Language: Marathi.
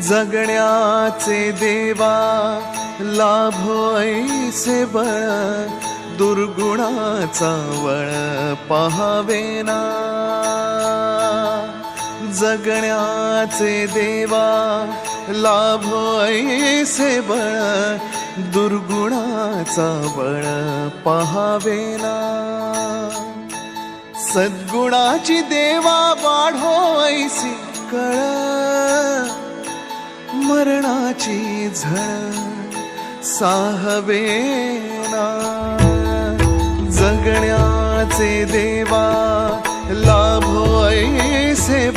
जगण्याचे देवा लाभो ऐसे बळ, दुर्गुणाचा वळ पहावेना। जगण्याचे देवा लाभो ऐसे बळ, दुर्गुणाचा बळ पहावेना। सद्गुणाची देवा वाढो ऐसी कळ, मरणाची झळ साहवेना। जगण्याचे देवा लाभो ऐसे